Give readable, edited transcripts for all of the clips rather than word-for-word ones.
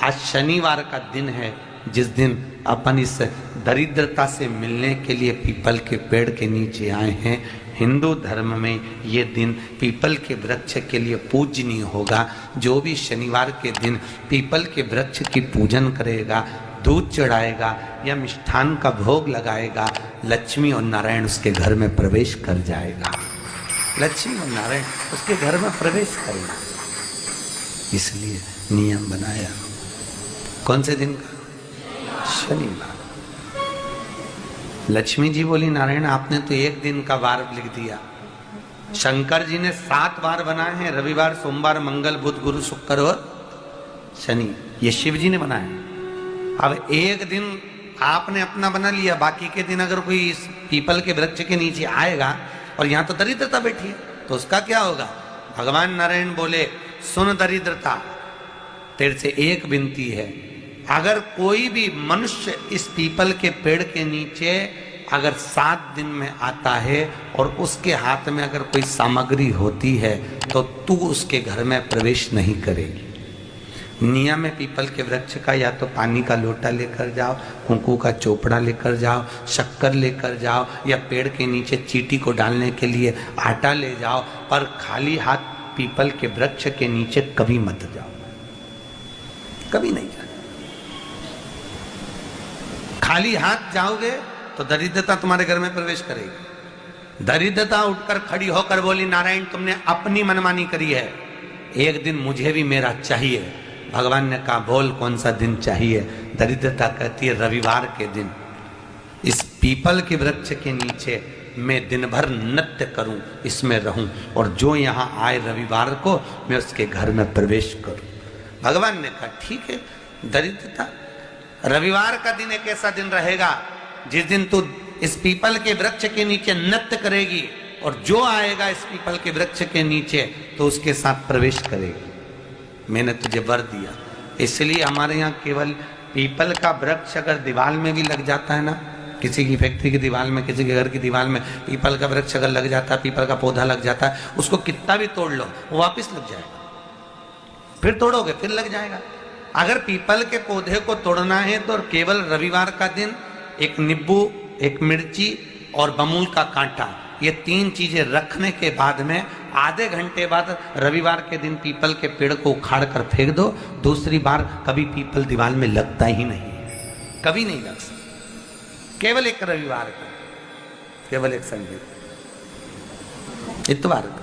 आज शनिवार का दिन है, जिस दिन अपन इस दरिद्रता से मिलने के लिए पीपल के पेड़ के नीचे आए हैं। हिंदू धर्म में ये दिन पीपल के वृक्ष के लिए पूजनीय होगा। जो भी शनिवार के दिन पीपल के वृक्ष की पूजन करेगा, दूध चढ़ाएगा या मिष्ठान का भोग लगाएगा, लक्ष्मी और नारायण उसके घर में प्रवेश कर जाएगा। लक्ष्मी और नारायण उसके घर में प्रवेश करेगा। इसलिए नियम बनाया। कौन से दिन का? शनिवार। लक्ष्मी जी बोली, नारायण आपने तो एक दिन का वार लिख दिया। शंकर जी ने 7 वार बनाए हैं, रविवार, सोमवार, मंगल, बुध, गुरु, शुक्र और शनि। ये शिव जी ने बनाया। अब एक दिन आपने अपना बना लिया, बाकी के दिन अगर कोई इस पीपल के वृक्ष के नीचे आएगा और यहाँ तो दरिद्रता बैठी है, तो उसका क्या होगा? भगवान नारायण बोले, सुन दरिद्रता, तेरे से एक विनती है, अगर कोई भी मनुष्य इस पीपल के पेड़ के नीचे अगर 7 दिन में आता है और उसके हाथ में अगर कोई सामग्री होती है तो तू उसके घर में प्रवेश नहीं करेगी। नियम में पीपल के वृक्ष का या तो पानी का लोटा लेकर जाओ, कुंकू का चोपड़ा लेकर जाओ, शक्कर लेकर जाओ, या पेड़ के नीचे चींटी को डालने के लिए आटा ले जाओ, पर खाली हाथ पीपल के वृक्ष के नीचे कभी मत जाओ, कभी नहीं जाओ। खाली हाथ जाओगे तो दरिद्रता तुम्हारे घर में प्रवेश करेगी। दरिद्रता उठकर खड़ी होकर बोली, नारायण तुमने अपनी मनमानी करी है, एक दिन मुझे भी मेरा चाहिए। भगवान ने कहा, बोल कौन सा दिन चाहिए? दरिद्रता कहती है, रविवार के दिन इस पीपल के वृक्ष के नीचे मैं दिन भर नृत्य करूं, इसमें रहूं, और जो यहाँ आए रविवार को मैं उसके घर में प्रवेश करूं। भगवान ने कहा, ठीक है। दरिद्रता, रविवार का दिन एक ऐसा दिन रहेगा जिस दिन तू इस पीपल के वृक्ष के नीचे नृत्य करेगी और जो आएगा इस पीपल के वृक्ष के नीचे तो उसके साथ प्रवेश करेगी। मैंने तुझे वर दिया। इसलिए हमारे यहाँ केवल पीपल का वृक्ष अगर दीवार में भी लग जाता है ना, किसी की फैक्ट्री की दीवार में, किसी के घर की दीवार में पीपल का वृक्ष अगर लग जाता है, पीपल का पौधा लग जाता है, उसको कितना भी तोड़ लो वो वापिस लग जाएगा। फिर तोड़ोगे फिर लग जाएगा। अगर पीपल के पौधे को तोड़ना है तो केवल रविवार का दिन एक नींबू, एक मिर्ची और बमूल का कांटा, ये 3 चीजें रखने के बाद में आधे घंटे बाद रविवार के दिन पीपल के पेड़ को उखाड़ कर फेंक दो। दूसरी बार कभी पीपल दीवार में लगता ही नहीं, कभी नहीं लग सकता। केवल एक रविवार का, केवल एक संडे, इतवार का।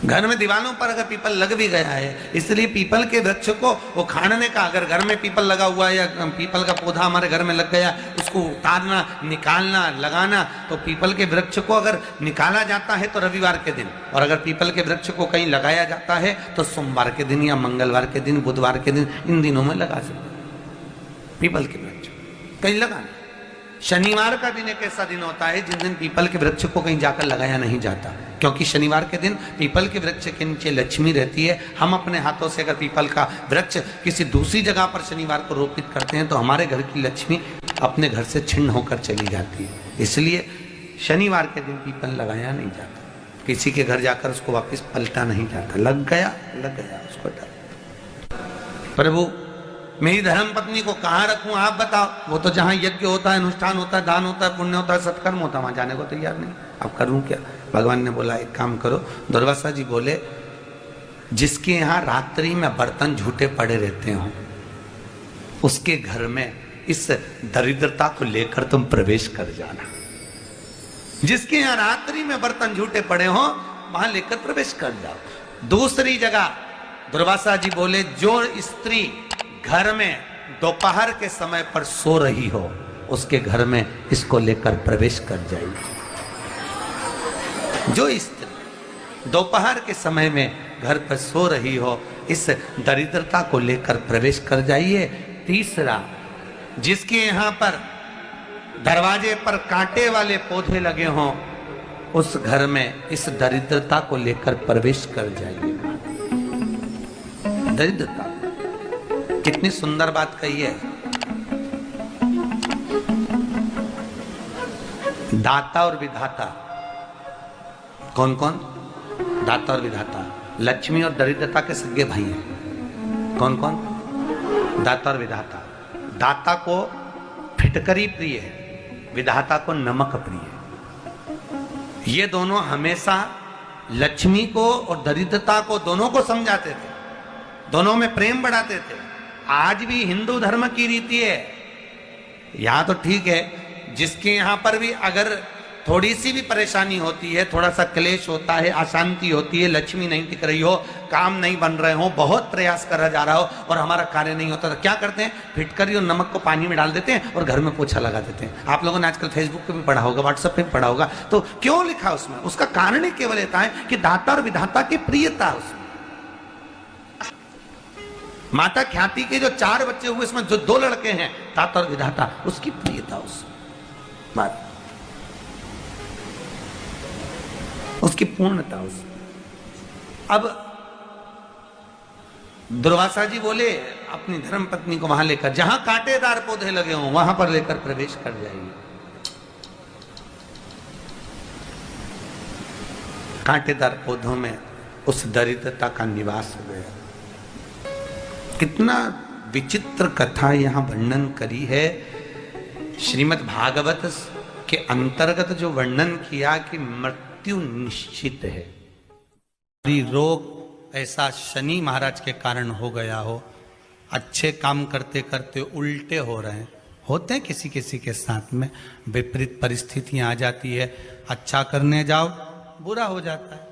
घर में दीवारों पर अगर पीपल लग भी गया है, इसलिए पीपल के वृक्ष को उखाड़ने का, अगर घर में पीपल लगा हुआ है या पीपल का पौधा हमारे घर में लग गया, उसको उतारना, निकालना, लगाना, तो पीपल के वृक्ष को अगर निकाला जाता है तो रविवार के दिन, और अगर पीपल के वृक्ष को कहीं लगाया जाता है तो सोमवार के दिन या मंगलवार के दिन, बुधवार के दिन, इन दिनों में लगा सकते पीपल के वृक्ष कहीं लगाना। शनिवार का दिन एक ऐसा दिन होता है जिस दिन पीपल के वृक्ष को कहीं जाकर लगाया नहीं जाता, क्योंकि शनिवार के दिन पीपल के वृक्ष के नीचे लक्ष्मी रहती है। हम अपने हाथों से अगर पीपल का वृक्ष किसी दूसरी जगह पर शनिवार को रोपित करते हैं तो हमारे घर की लक्ष्मी अपने घर से छिन्न होकर चली जाती है। इसलिए शनिवार के दिन पीपल लगाया नहीं जाता, किसी के घर जाकर उसको वापस पलटा नहीं जाता। लग गया उसको डर। प्रभु मेरी धर्म पत्नी को कहाँ रखूं आप बताओ? वो तो जहाँ यज्ञ होता है, अनुष्ठान होता है, दान होता है, पुण्य होता है, सत्कर्म होता है, वहां जाने को तैयार नहीं। अब करूं क्या? भगवान ने बोला, एक काम करो। दुर्वासा जी बोले, जिसके यहाँ रात्रि में बर्तन झूठे पड़े रहते हो उसके घर में इस दरिद्रता को लेकर तुम प्रवेश कर जाना। जिसके यहाँ रात्रि में बर्तन झूठे पड़े हो वहां लेकर प्रवेश कर जाओ। दूसरी जगह दुर्वासा जी बोले, जो स्त्री घर में दोपहर के समय पर सो रही हो उसके घर में इसको लेकर प्रवेश कर जाइए। जो स्त्री दोपहर के समय में घर पर सो रही हो इस दरिद्रता को लेकर प्रवेश कर जाइए। तीसरा, जिसके यहाँ पर दरवाजे पर कांटे वाले पौधे लगे हों उस घर में इस दरिद्रता को लेकर प्रवेश कर जाइए। दरिद्रता, कितनी सुंदर बात कही है। दाता और विधाता, कौन कौन? दाता और विधाता। लक्ष्मी और दरिद्रता के सगे भाई हैं। कौन कौन? दाता और विधाता। दाता को फिटकरी प्रिय है, विधाता को नमक प्रिय है। ये दोनों हमेशा लक्ष्मी को और दरिद्रता को दोनों को समझाते थे, दोनों में प्रेम बढ़ाते थे। आज भी हिंदू धर्म की रीति है। यहां तो ठीक है, जिसके यहां पर भी अगर थोड़ी सी भी परेशानी होती है, थोड़ा सा क्लेश होता है, अशांति होती है, लक्ष्मी नहीं टिक रही हो, काम नहीं बन रहे हो, बहुत प्रयास करा जा रहा हो और हमारा कार्य नहीं होता, तो क्या करते हैं? फिटकरी और नमक को पानी में डाल देते हैं और घर में पोछा लगा देते हैं। आप लोगों ने आजकल फेसबुक पे भी पढ़ा होगा, व्हाट्सएप पे भी पढ़ा होगा। तो क्यों लिखा उसमें? उसका कारण ही केवल इतना है कि दाता और विधाता की प्रियता उसमें। माता ख्याति के जो 4 बच्चे हुए, इसमें जो 2 लड़के हैं, दाता और विधाता, उसकी प्रियता उसमें, उसकी पूर्णता उसमें। अब दुर्वासा जी बोले अपनी धर्म पत्नी को वहां लेकर, जहां कांटेदार पौधे लगे हों वहां पर लेकर प्रवेश कर जाइए। कांटेदार पौधों में उस दरिद्रता का निवास हो गया। कितना विचित्र कथा यहां वर्णन करी है। श्रीमद् भागवत के अंतर्गत जो वर्णन किया कि मृत्यु निश्चित है, रोग ऐसा शनि महाराज के कारण हो गया हो, अच्छे काम करते करते उल्टे हो रहे हैं, होते हैं किसी किसी के साथ में, विपरीत परिस्थितियां आ जाती है, अच्छा करने जाओ बुरा हो जाता है,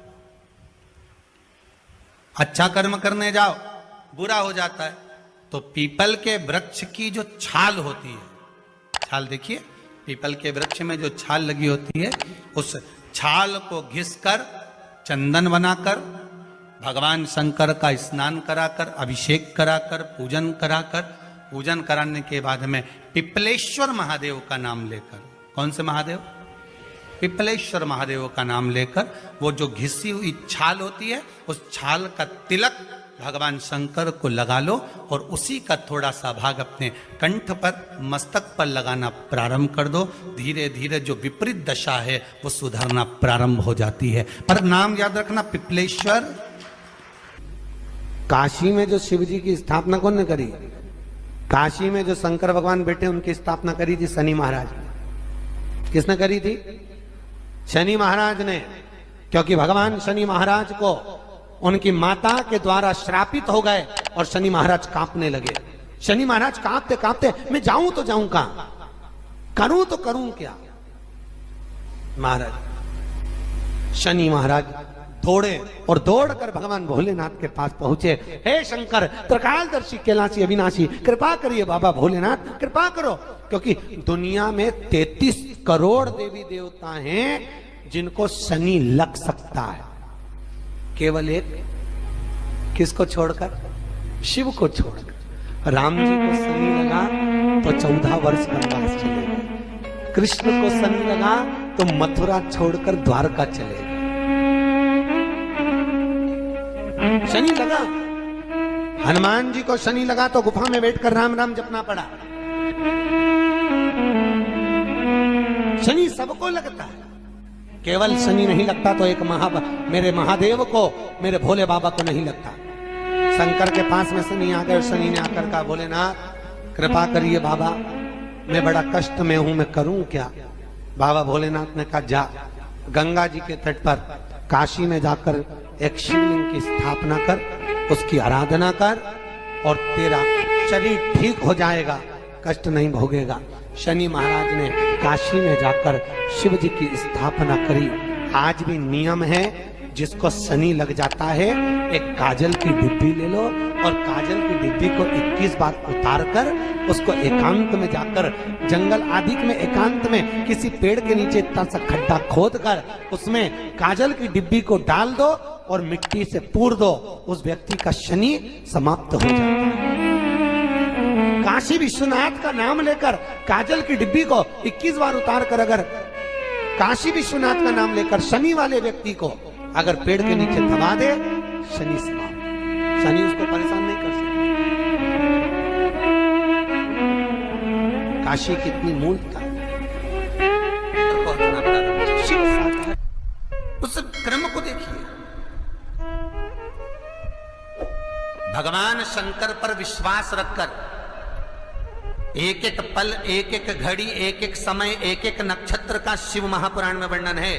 अच्छा कर्म करने जाओ बुरा हो जाता है। तो पीपल के वृक्ष की जो छाल होती है, छाल देखिए, पीपल के वृक्ष में जो छाल लगी होती है, उस छाल को घिसकर चंदन बनाकर भगवान शंकर का स्नान कराकर, अभिषेक कराकर, पूजन कराकर, पूजन कराने के बाद में पिपलेश्वर महादेव का नाम लेकर, कौन से महादेव? पिपलेश्वर महादेव का नाम लेकर वो जो घिसी हुई छाल होती है, उस छाल का तिलक भगवान शंकर को लगा लो और उसी का थोड़ा सा भाग अपने कंठ पर, मस्तक पर लगाना प्रारंभ कर दो। धीरे धीरे जो विपरीत दशा है वो सुधरना प्रारंभ हो जाती है। पर नाम याद रखना, पिपलेश्वर। काशी में जो शिव जी की स्थापना कौन ने करी? काशी में जो शंकर भगवान बैठे उनकी स्थापना करी थी शनि महाराज ने। किसने करी थी? शनि महाराज ने। क्योंकि भगवान शनि महाराज को उनकी माता के द्वारा श्रापित हो गए और शनि महाराज कांपने लगे। शनि महाराज कांपते कांपते, मैं जाऊं तो जाऊं कहां, करूं तो करूं क्या? महाराज, शनि महाराज दौड़े और दौड़कर भगवान भोलेनाथ के पास पहुंचे। हे शंकर, त्रिकालदर्शी, कैलाशी, अविनाशी, कृपा करिए बाबा भोलेनाथ, कृपा करो। क्योंकि दुनिया में 33 करोड़ देवी देवता हैं जिनको शनि लग सकता है, केवल एक, किसको छोड़कर? शिव को छोड़कर। राम जी को शनि लगा तो 14 वर्ष वनवास चले गए। कृष्ण को शनि लगा तो मथुरा छोड़कर द्वारका चले गए। शनि लगा। हनुमान जी को शनि लगा तो गुफा में बैठकर राम राम जपना पड़ा। शनि सबको लगता है, केवल शनि नहीं लगता तो एक मेरे महादेव को, मेरे भोले बाबा को नहीं लगता। शंकर के पास में शनि आ गए। शनि ने आकर कहा, भोलेनाथ कृपा करिए बाबा, मैं बड़ा कष्ट में हूं, मैं करूं क्या? बाबा भोलेनाथ ने कहा, जा गंगा जी के तट पर काशी में जाकर एक शिवलिंग की स्थापना कर, उसकी आराधना कर और तेरा शरीर ठीक हो जाएगा, कष्ट नहीं भोगेगा। शनि महाराज ने काशी में जाकर शिव जी की स्थापना करी। आज भी नियम है, जिसको शनि लग जाता है एक काजल की डिब्बी ले लो और काजल की डिब्बी को 21 बार उतार कर उसको एकांत में जाकर, जंगल आदि में एकांत में किसी पेड़ के नीचे इतना सा खड्डा खोद कर उसमें काजल की डिब्बी को डाल दो और मिट्टी से पूर दो, उस व्यक्ति का शनि समाप्त हो जाता है। काशी विश्वनाथ का नाम लेकर काजल की डिब्बी को 21 बार उतार कर अगर काशी विश्वनाथ का नाम लेकर शनि वाले व्यक्ति को अगर पेड़ के नीचे दबा दे, शनि समाप्त, शनि उसको परेशान नहीं कर सकता। काशी कितनी मूलता है, उस क्रम को देखिए। भगवान शंकर पर विश्वास रखकर एक एक पल, एक एक घड़ी, एक एक समय, एक एक नक्षत्र का शिव महापुराण में वर्णन है।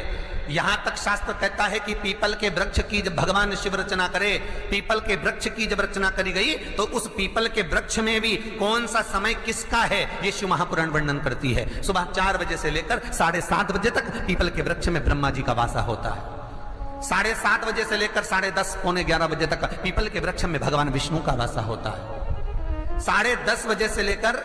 यहां तक शास्त्र कहता है कि पीपल के वृक्ष की जब भगवान शिव रचना करे, पीपल के वृक्ष की जब रचना करी गई तो उस पीपल के वृक्ष में भी कौन सा समय किसका है ये शिव महापुराण वर्णन करती है। सुबह 4 बजे से लेकर 7:30 बजे तक पीपल के वृक्ष में ब्रह्मा जी का वासा होता है। 7:30 बजे से लेकर 10:30 पौने 11 बजे तक पीपल के वृक्ष में भगवान विष्णु का वासा होता है। 10:30 बजे से लेकर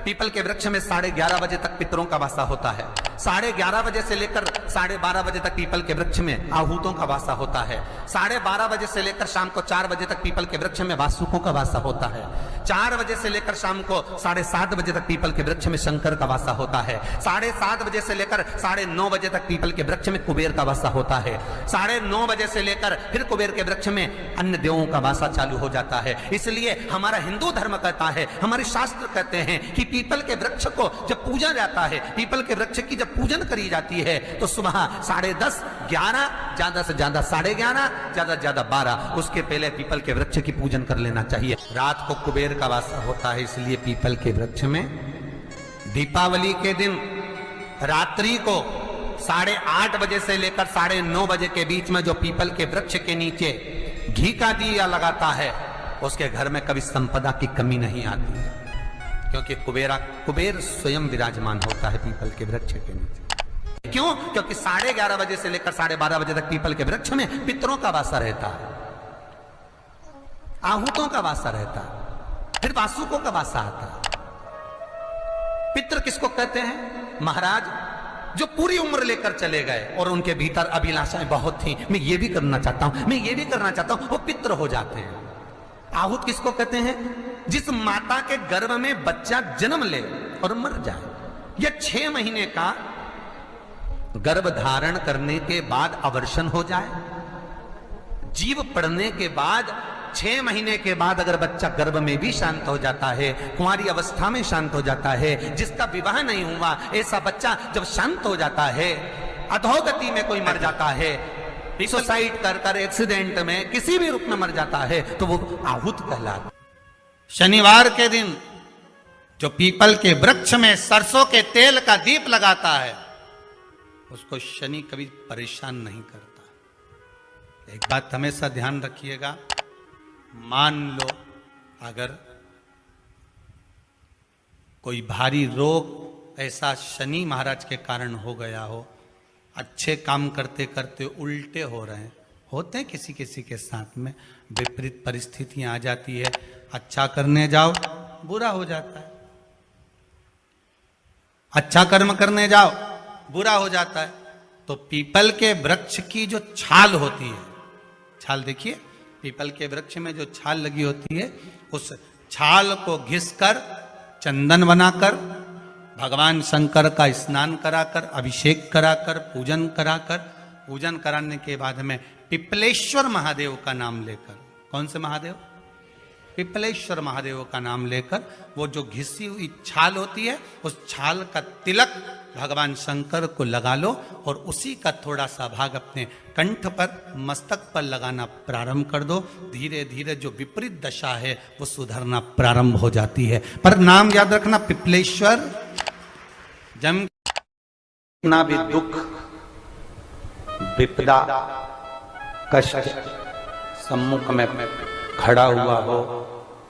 पीपल के वृक्ष में 11:30 बजे तक पितरों का वासा होता है। 11:30 बजे से लेकर 12:30 बजे तक पीपल के वृक्ष में आहूतों का वासा होता है। 12:30 बजे से लेकर शाम को 4 बजे तक पीपल के वृक्ष में वासुकों का वासा होता है। 4 बजे से लेकर शाम को 7:30 बजे तक पीपल के वृक्ष में शंकर का वासा होता है। 7:30 बजे से लेकर 9:30 बजे तक पीपल के वृक्ष में कुबेर का वासा होता है। 9:30 बजे से लेकर फिर कुबेर के वृक्ष में अन्य देवों का वासा चालू हो जाता है। इसलिए हमारा हिंदू धर्म कहता है, हमारे शास्त्र कहते हैं कि पीपल के वृक्ष को जब पूजा जाता है, पीपल के वृक्ष की जब पूजन करी जाती है तो सुबह 10:30, 11, ज्यादा से ज्यादा 11:30, ज्यादा से ज्यादा 12, उसके पहले पीपल के वृक्ष की पूजन कर लेना चाहिए। रात को कुबेर का वासा होता है, इसलिए पीपल के वृक्ष में दीपावली के दिन रात्रि को 8:30 बजे से लेकर 9:30 बजे के बीच में जो पीपल के वृक्ष के नीचे घी का दिया लगाता है उसके घर में कभी संपदा की कमी नहीं आती है, क्योंकि कुबेर स्वयं विराजमान होता है पीपल के वृक्ष के नीचे। क्यों? क्योंकि 11:30 बजे से लेकर 12:30 बजे तक पीपल के वृक्ष में पितरों का वासा रहता है, आहूतों का वासा रहता है, फिर वासुकों का वासा आता है। पितृ किसको कहते हैं? महाराज जो पूरी उम्र लेकर चले गए और उनके भीतर अभिलाषाएं बहुत थी, मैं ये भी करना चाहता हूं, मैं ये भी करना चाहता हूं, वो पितृ हो जाते हैं। आहूत किसको कहते हैं? जिस माता के गर्भ में बच्चा जन्म ले और मर जाए, या 6 महीने का गर्भ धारण करने के बाद अवर्षण हो जाए, जीव पड़ने के बाद 6 महीने के बाद अगर बच्चा गर्भ में भी शांत हो जाता है, कुंवारी अवस्था में शांत हो जाता है, जिसका विवाह नहीं हुआ ऐसा बच्चा जब शांत हो जाता है, अधोगति में कोई मर जाता है, सुसाइड कर एक्सीडेंट में किसी भी रूप में मर जाता है, तो वो आहूत कहलाता। शनिवार के दिन जो पीपल के वृक्ष में सरसों के तेल का दीप लगाता है उसको शनि कभी परेशान नहीं करता। एक बात हमेशा ध्यान रखिएगा, मान लो अगर कोई भारी रोग ऐसा शनि महाराज के कारण हो गया हो, अच्छे काम करते करते उल्टे हो रहे हैं, होते हैं किसी किसी के साथ में, विपरीत परिस्थितियां आ जाती है, अच्छा करने जाओ बुरा हो जाता है, अच्छा कर्म करने जाओ बुरा हो जाता है। तो पीपल के वृक्ष की जो छाल होती है, छाल देखिए, पीपल के वृक्ष में जो छाल लगी होती है, उस छाल को घिसकर चंदन बनाकर भगवान शंकर का स्नान कराकर, अभिषेक कराकर, पूजन कराने के बाद में पिपलेश्वर महादेव का नाम लेकर, कौन से महादेव? पिपलेश्वर महादेव का नाम लेकर वो जो घिसी हुई छाल होती है उस छाल का तिलक भगवान शंकर को लगा लो और उसी का थोड़ा सा भाग अपने कंठ पर, मस्तक पर लगाना प्रारंभ कर दो। धीरे धीरे जो विपरीत दशा है वो सुधरना प्रारंभ हो जाती है। पर नाम याद रखना, पिपलेश्वर। जम ना भी दुख, विपदा, कष्ट सम्मुख में खड़ा हुआ हो,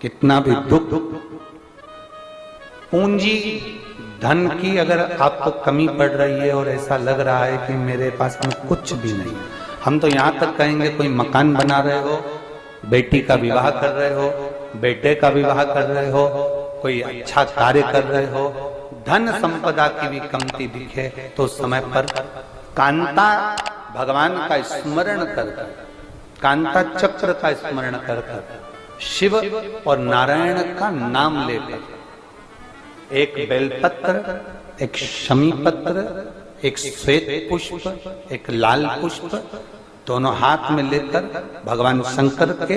कितना भी दुख, पूंजी धन की अगर आपको कमी पड़ रही है और ऐसा लग रहा है कि मेरे पास में कुछ भी नहीं, हम तो यहां तक कहेंगे कोई मकान बना रहे हो, बेटी का विवाह कर रहे हो, बेटे का विवाह कर रहे हो, कोई अच्छा कार्य कर रहे हो, धन संपदा की भी कमती दिखे तो समय पर कांता भगवान का स्मरण कर, कांता चक्र का स्मरण कर, शिव और नारायण का नाम लेकर, एक बेलपत्र, एक शमी पत्र, एक श्वेत पुष्प, एक लाल पुष्प, दोनों हाथ में लेकर भगवान शंकर के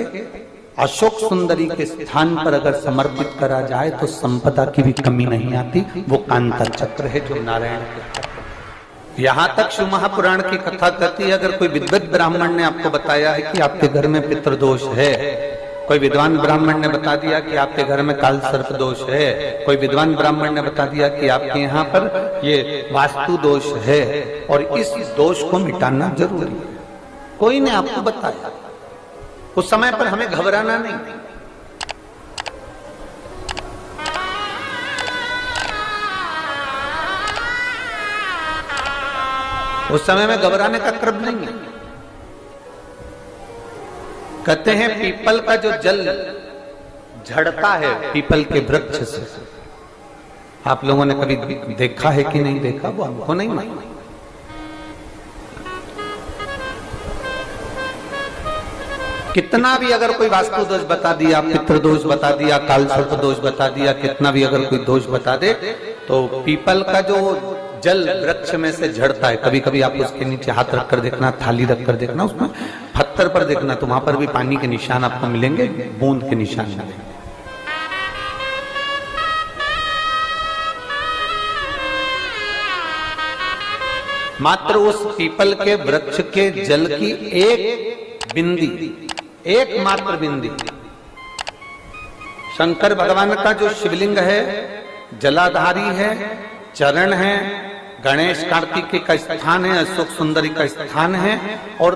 अशोक सुंदरी के स्थान पर अगर समर्पित करा जाए तो संपदा की भी कमी नहीं आती। वो कांता चक्र है जो नारायण के। यहां तक शिव महापुराण की कथा कहती है, अगर कोई विद्वत ब्राह्मण ने आपको बताया है कि आपके घर में पितृदोष है कोई विद्वान ब्राह्मण ने बता दिया कि आपके घर में काल सर्प दोष है, कोई विद्वान ब्राह्मण ने बता दिया कि आपके यहाँ पर ये वास्तु दोष है और इस दोष को मिटाना जरूरी है। कोई ने आपको बताया, उस समय पर हमें घबराना नहीं। उस समय में घबराने का क्रम नहीं है। कहते हैं पीपल का जो जल झड़ता है पीपल के वृक्ष से, आप लोगों ने कभी देखा है कि नहीं देखा, वो हमको नहीं मालूम। कितना भी अगर कोई वास्तु दोष बता दिया, पितृ दोष बता दिया, काल सर्प दोष बता दिया, कितना भी अगर कोई दोष बता दे, तो पीपल का जो जल वृक्ष में से झड़ता है, कभी कभी आप उसके नीचे हाथ रखकर देखना, थाली रखकर देखना, उसमें पत्थर पर देखना, तो वहां पर भी पानी के निशान आपको मिलेंगे, बूंद के निशान मिलेंगे। मात्र उस पीपल के वृक्ष के जल की एक बिंदी, एकमात्र बिंदी, शंकर भगवान का जो शिवलिंग है, जलाधारी है, चरण है, गणेश कार्तिकेय का स्थान है, अशोक सुंदरी का स्थान है, और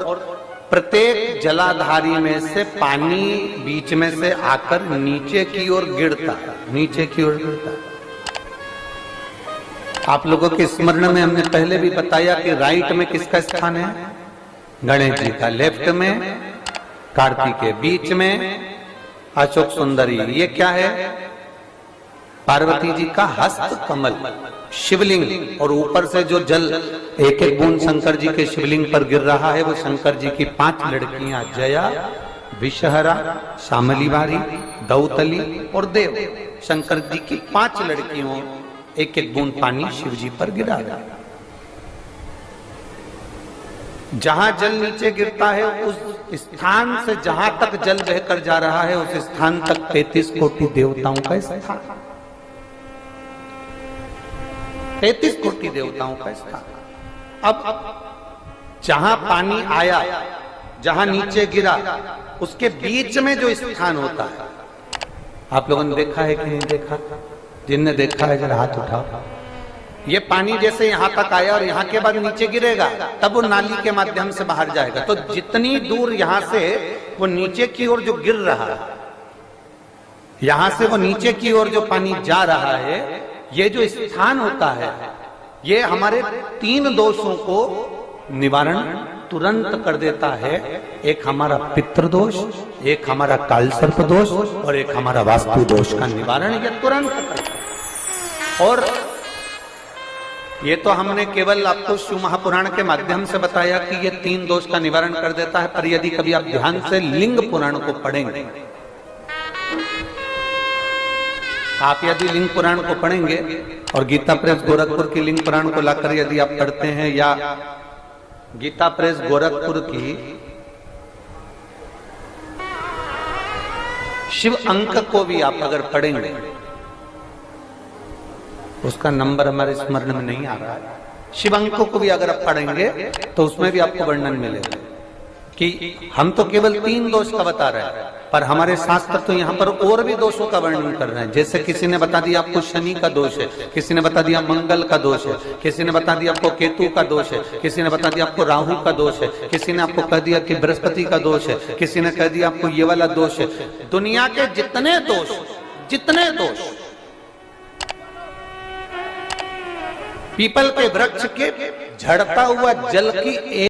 प्रत्येक जलाधारी में से पानी बीच में से आकर नीचे की ओर गिरता है, नीचे की ओर गिरता है। आप लोगों के स्मरण में हमने पहले भी बताया कि राइट में किसका स्थान है, गणेश जी का, लेफ्ट में कार्तिकेय, बीच में अशोक सुंदरी, ये क्या है, पार्वती जी का हस्त कमल शिवलिंग, और ऊपर से जो जल एक एक बूंद शंकर जी के शिवलिंग पर गिर रहा है, वो शंकर जी की 5 लड़कियां, जया, विषहरा, शामली बारी, दौतली और देव, शंकर जी की 5 लड़कियों, एक एक बूंद पानी शिव जी पर गिरा। जहां जल नीचे गिरता है उस स्थान से जहां तक जल बहकर जा रहा है, उस स्थान तक 33 कोटि देवताओं का स्थान, 33 कोटि देवताओं का स्थान। अब जहां पानी आया, जहां नीचे गिरा, उसके बीच में जो स्थान होता है, आप लोगों ने देखा है कि नहीं देखा? जिनने देखा है जरा हाथ उठाओ। ये पानी जैसे यहां तक आया और यहां के बाद नीचे गिरेगा, तब वो नाली के माध्यम से बाहर जाएगा। तो जितनी दूर यहां से वो नीचे की ओर जो गिर रहा है, यहां से वो नीचे की ओर जो पानी जा रहा है, ये जो स्थान होता है, ये हमारे 3 दोषों को निवारण तुरंत कर देता है। एक हमारा पितृदोष, एक हमारा काल सर्प दोष और एक हमारा वास्तु दोष का निवारण ये तुरंत करता है। और ये तो हमने केवल आपको शिव महापुराण के माध्यम से बताया कि ये 3 दोष का निवारण कर देता है, पर यदि कभी आप ध्यान से लिंग पुराण को पढ़ेंगे, आप यदि लिंग पुराण को पढ़ेंगे और गीता प्रेस गोरखपुर की लिंग पुराण को लाकर यदि आप पढ़ते हैं, या गीता प्रेस गोरखपुर की शिव अंक को भी आप अगर पढ़ेंगे, उसका नंबर हमारे स्मरण में नहीं आ रहा है, शिव अंक को भी अगर आप पढ़ेंगे तो उसमें भी आपको वर्णन मिलेगा कि हम तो केवल 3 दोष का बता रहे हैं, पर हमारे शास्त्र तो यहाँ पर और भी दोषों का वर्णन कर रहे हैं। जैसे किसी ने बता दिया आपको शनि का दोष है, किसी ने बता दिया मंगल का दोष है, किसी ने बता दिया आपको केतु का दोष है, किसी ने बता दिया आपको राहु का दोष है, किसी ने आपको कह दिया कि बृहस्पति का दोष है, किसी ने कह दिया आपको ये वाला दोष है। दुनिया के जितने दोष पीपल के वृक्ष के झड़ता हुआ जल की